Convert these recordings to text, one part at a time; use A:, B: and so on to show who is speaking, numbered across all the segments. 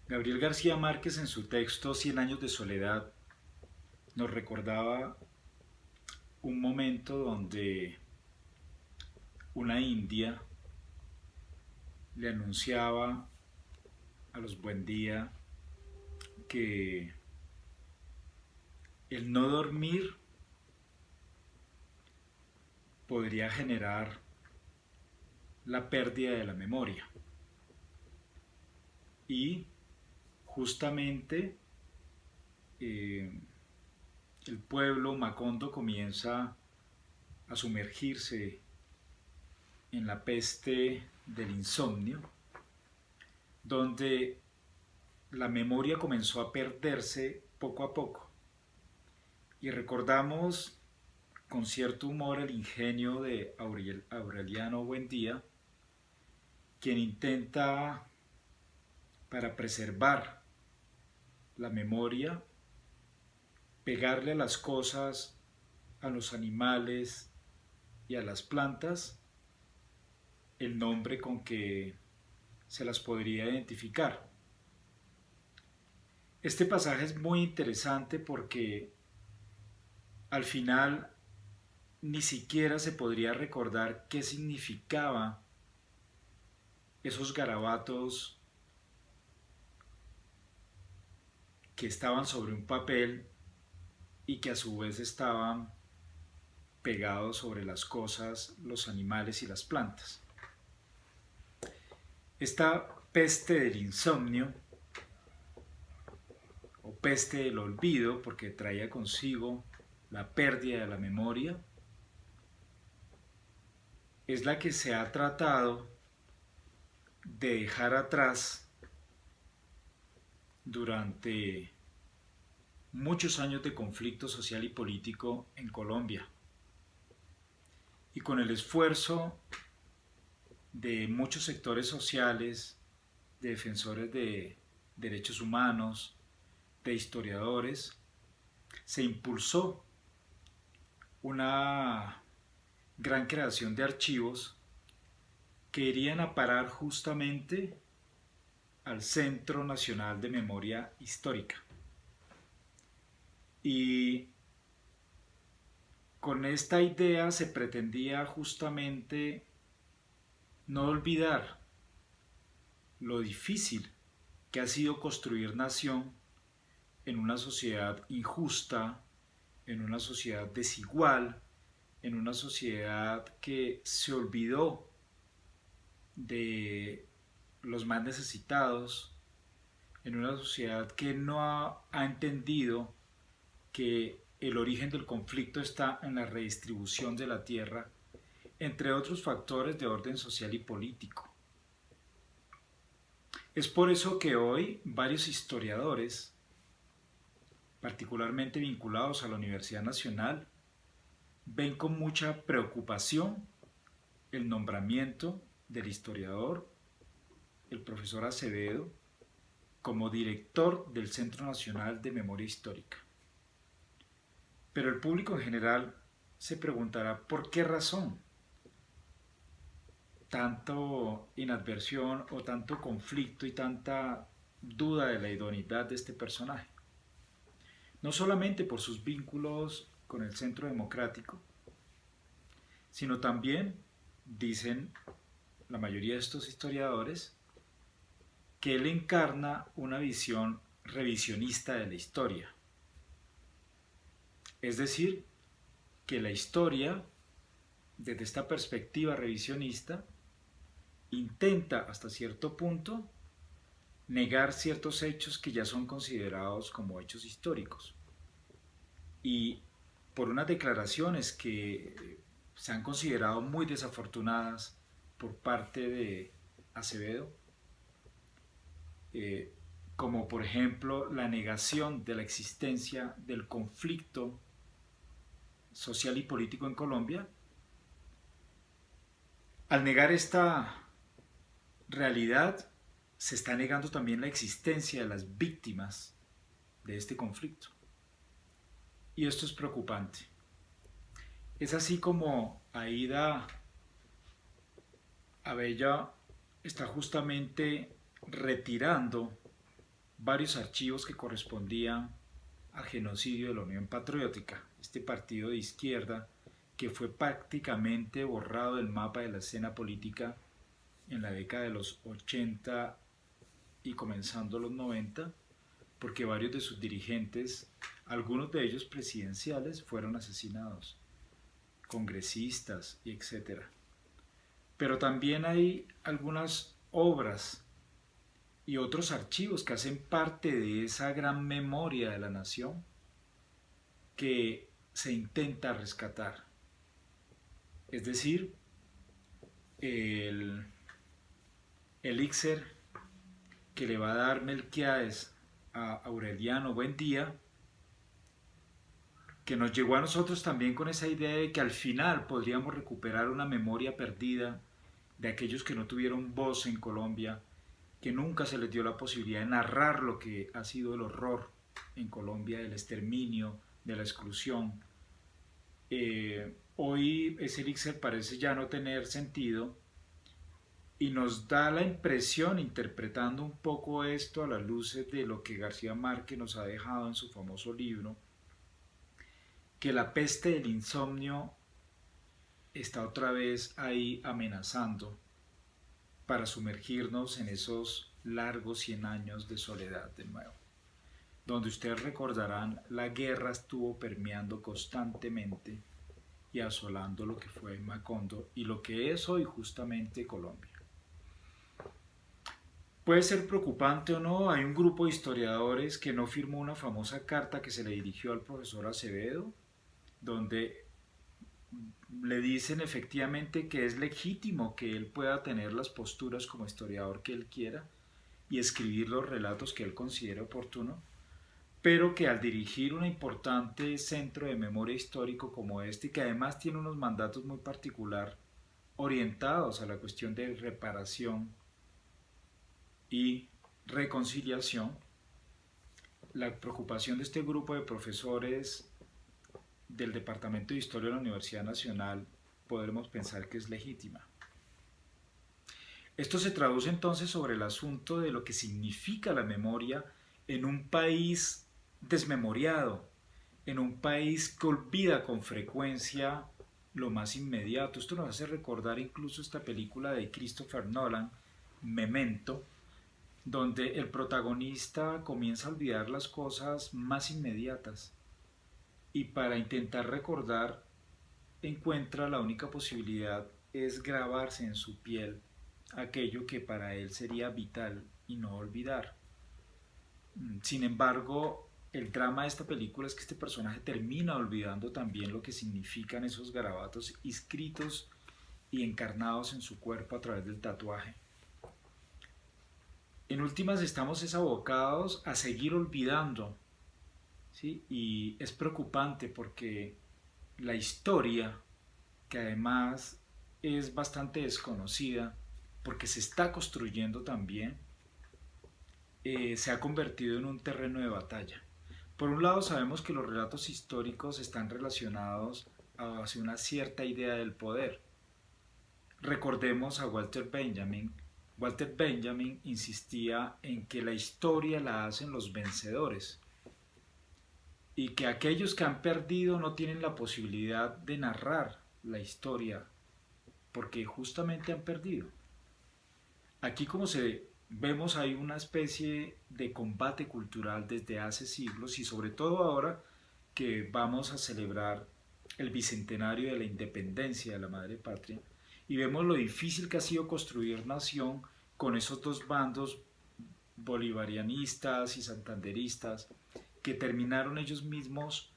A: Gabriel García Márquez en su texto Cien años de soledad nos recordaba un momento donde una india le anunciaba a los Buendía que el no dormir podría generar la pérdida de la memoria. Y justamente eh, el pueblo Macondo comienza a sumergirse en la peste del insomnio, donde la memoria comenzó a perderse poco a poco. Y recordamos con cierto humor el ingenio de Aureliano Buendía, quien intenta, para preservar la memoria, pegarle a las cosas, a los animales y a las plantas el nombre con que se las podría identificar. Este pasaje es muy interesante porque al final ni siquiera se podría recordar qué significaba esos garabatos que estaban sobre un papel y que a su vez estaban pegados sobre las cosas, los animales y las plantas. Esta peste del insomnio o peste del olvido, porque traía consigo la pérdida de la memoria, es la que se ha tratado de dejar atrás durante muchos años de conflicto social y político en Colombia. Y con el esfuerzo de muchos sectores sociales, de defensores de derechos humanos, de historiadores, se impulsó una gran creación de archivos que irían a parar justamente al Centro Nacional de Memoria Histórica. Y con esta idea se pretendía justamente no olvidar lo difícil que ha sido construir nación en una sociedad injusta, en una sociedad desigual, en una sociedad que se olvidó de los más necesitados, en una sociedad que no ha entendido que el origen del conflicto está en la redistribución de la tierra, entre otros factores de orden social y político. Es por eso que hoy varios historiadores, particularmente vinculados a la Universidad Nacional, ven con mucha preocupación el nombramiento del historiador, el profesor Acevedo, como director del Centro Nacional de Memoria Histórica. Pero el público en general se preguntará por qué razón tanto inadversión o tanto conflicto y tanta duda de la idoneidad de este personaje. No solamente por sus vínculos con el Centro Democrático, sino también, dicen la mayoría de estos historiadores, que él encarna una visión revisionista de la historia. Es decir, que la historia, desde esta perspectiva revisionista, intenta hasta cierto punto negar ciertos hechos que ya son considerados como hechos históricos. Y por unas declaraciones que se han considerado muy desafortunadas por parte de Acevedo, eh, como por ejemplo la negación de la existencia del conflicto social y político en Colombia. Al negar esta realidad, se está negando también la existencia de las víctimas de este conflicto. Y esto es preocupante. Es así como Aida Abella está justamente retirando varios archivos que correspondían al genocidio de la Unión Patriótica, este partido de izquierda que fue prácticamente borrado del mapa de la escena política en la década de los 80 y comenzando los 90, porque varios de sus dirigentes, algunos de ellos presidenciales, fueron asesinados, congresistas y etcétera. Pero también hay algunas obras y otros archivos que hacen parte de esa gran memoria de la nación que se intenta rescatar. Es decir, el elixir que le va a dar Melquiades a Aureliano Buendía, que nos llegó a nosotros también con esa idea de que al final podríamos recuperar una memoria perdida de aquellos que no tuvieron voz en Colombia, que nunca se les dio la posibilidad de narrar lo que ha sido el horror en Colombia, del exterminio, de la exclusión. Hoy ese elixir parece ya no tener sentido y nos da la impresión, interpretando un poco esto a las luces de lo que García Márquez nos ha dejado en su famoso libro, que la peste del insomnio está otra vez ahí amenazando para sumergirnos en esos largos 100 años de soledad de nuevo. Donde ustedes recordarán, la guerra estuvo permeando constantemente y asolando lo que fue Macondo y lo que es hoy justamente Colombia. Puede ser preocupante o no, hay un grupo de historiadores que no firmó una famosa carta que se le dirigió al profesor Acevedo, donde le dicen efectivamente que es legítimo que él pueda tener las posturas como historiador que él quiera y escribir los relatos que él considere oportuno, pero que al dirigir un importante centro de memoria histórico como este, que además tiene unos mandatos muy particular orientados a la cuestión de reparación y reconciliación, la preocupación de este grupo de profesores del Departamento de Historia de la Universidad Nacional podremos pensar que es legítima. Esto se traduce entonces sobre el asunto de lo que significa la memoria en un país desmemoriado, en un país que olvida con frecuencia lo más inmediato. Esto nos hace recordar incluso esta película de Christopher Nolan, Memento, donde el protagonista comienza a olvidar las cosas más inmediatas y para intentar recordar encuentra la única posibilidad es grabarse en su piel aquello que para él sería vital y no olvidar. Sin embargo, el drama de esta película es que este personaje termina olvidando también lo que significan esos garabatos inscritos y encarnados en su cuerpo a través del tatuaje. En últimas estamos abocados a seguir olvidando, ¿sí? Y es preocupante porque la historia, que además es bastante desconocida, porque se está construyendo también, se ha convertido en un terreno de batalla. Por un lado sabemos que los relatos históricos están relacionados hacia una cierta idea del poder. Recordemos a Walter Benjamin. Walter Benjamin insistía en que la historia la hacen los vencedores y que aquellos que han perdido no tienen la posibilidad de narrar la historia porque justamente han perdido. Aquí como vemos hay una especie de combate cultural desde hace siglos y sobre todo ahora que vamos a celebrar el bicentenario de la independencia de la madre patria y vemos lo difícil que ha sido construir nación con esos dos bandos bolivarianistas y santanderistas que terminaron ellos mismos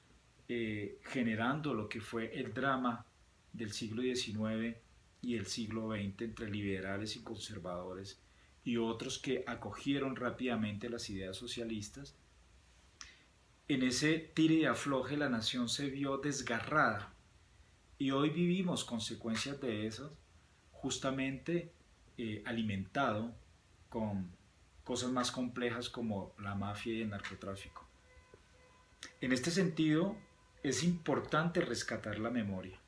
A: generando lo que fue el drama del siglo XIX y el siglo XX entre liberales y conservadores y otros que acogieron rápidamente las ideas socialistas. En ese tire y afloje la nación se vio desgarrada y hoy vivimos consecuencias de eso, justamente alimentado con cosas más complejas como la mafia y el narcotráfico. En este sentido, es importante rescatar la memoria,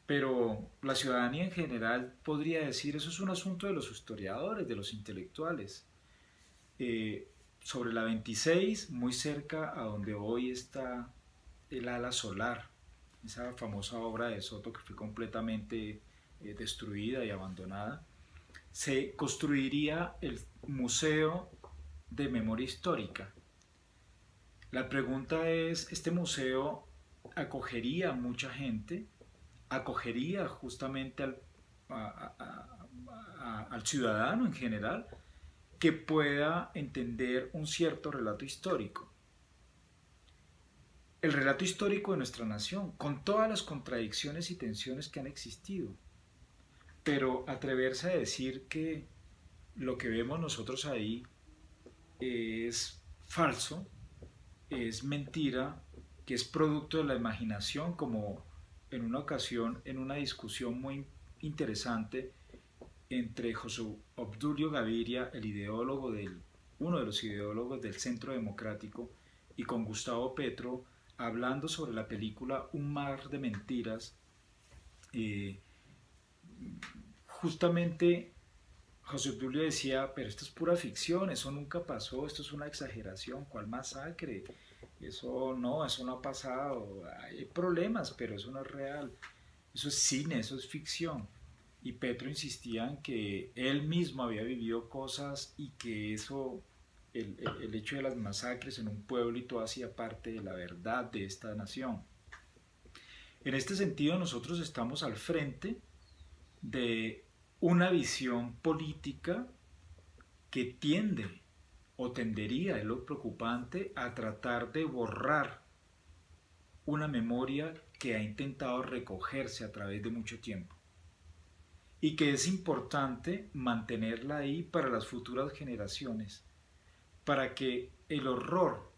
A: pero la ciudadanía en general podría decir eso es un asunto de los historiadores, de los intelectuales. sobre la 26, muy cerca a donde hoy está el ala solar, esa famosa obra de Soto que fue completamente destruida y abandonada, se construiría el Museo de Memoria Histórica. La pregunta es, ¿este museo acogería a mucha gente? ¿Acogería justamente al ciudadano en general que pueda entender un cierto relato histórico? El relato histórico de nuestra nación, con todas las contradicciones y tensiones que han existido, pero atreverse a decir que lo que vemos nosotros ahí es falso, es mentira, que es producto de la imaginación, como en una ocasión, en una discusión muy interesante entre José Obdulio Gaviria, el ideólogo uno de los ideólogos del Centro Democrático, y con Gustavo Petro, hablando sobre la película Un mar de mentiras. eh, Justamente José Obdulio decía, pero esto es pura ficción, eso nunca pasó, esto es una exageración, ¿cuál masacre? Eso no ha pasado, hay problemas, pero eso no es real, eso es cine, eso es ficción. Y Petro insistía en que él mismo había vivido cosas y que el hecho de las masacres en un pueblo y todo hacía parte de la verdad de esta nación. En este sentido, nosotros estamos al frente de una visión política que tiende o tendería, es lo preocupante, a tratar de borrar una memoria que ha intentado recogerse a través de mucho tiempo y que es importante mantenerla ahí para las futuras generaciones, para que el horror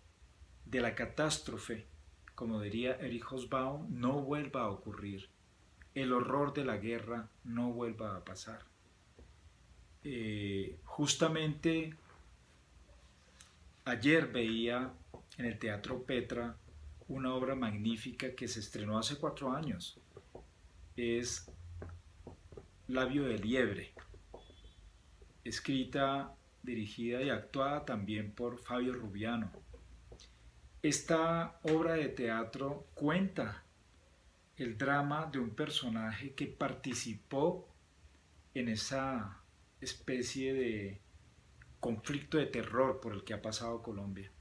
A: de la catástrofe, como diría Erich Hobsbawm, no vuelva a ocurrir, el horror de la guerra no vuelva a pasar. Justamente ayer veía en el Teatro Petra una obra magnífica que se estrenó hace 4 años. Es Labio de Liebre, escrita, dirigida y actuada también por Fabio Rubiano. Esta obra de teatro cuenta el drama de un personaje que participó en esa especie de conflicto de terror por el que ha pasado Colombia.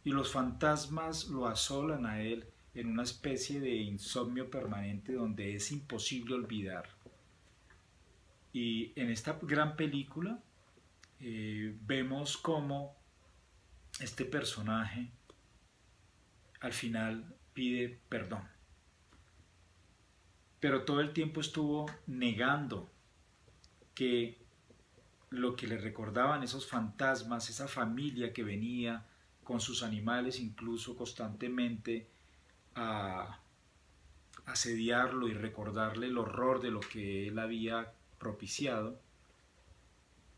A: Y los fantasmas lo asolan a él en una especie de insomnio permanente donde es imposible olvidar. Y en esta gran película vemos cómo este personaje al final pide perdón. Pero todo el tiempo estuvo negando que lo que le recordaban esos fantasmas, esa familia que venía con sus animales incluso constantemente a asediarlo y recordarle el horror de lo que él había propiciado,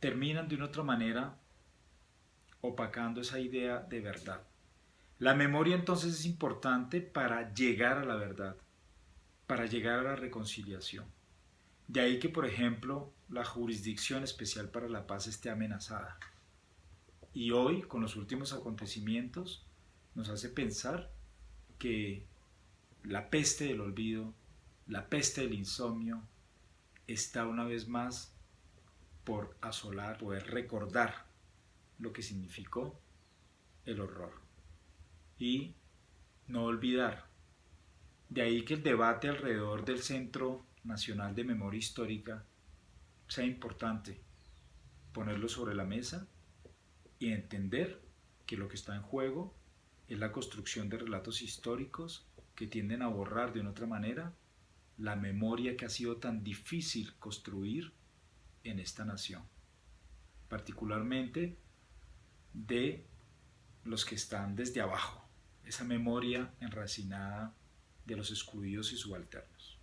A: terminan de una otra manera opacando esa idea de verdad. La memoria entonces es importante para llegar a la verdad, para llegar a la reconciliación. De ahí que, por ejemplo, la Jurisdicción Especial para la Paz esté amenazada. Y hoy, con los últimos acontecimientos, nos hace pensar que la peste del olvido, la peste del insomnio, está una vez más por asolar, poder recordar lo que significó el horror. Y no olvidar. De ahí que el debate alrededor del Centro Nacional de Memoria Histórica sea importante, ponerlo sobre la mesa y entender que lo que está en juego es la construcción de relatos históricos que tienden a borrar de una otra manera la memoria que ha sido tan difícil construir en esta nación, particularmente de los que están desde abajo, esa memoria enracinada de los excluidos y subalternos.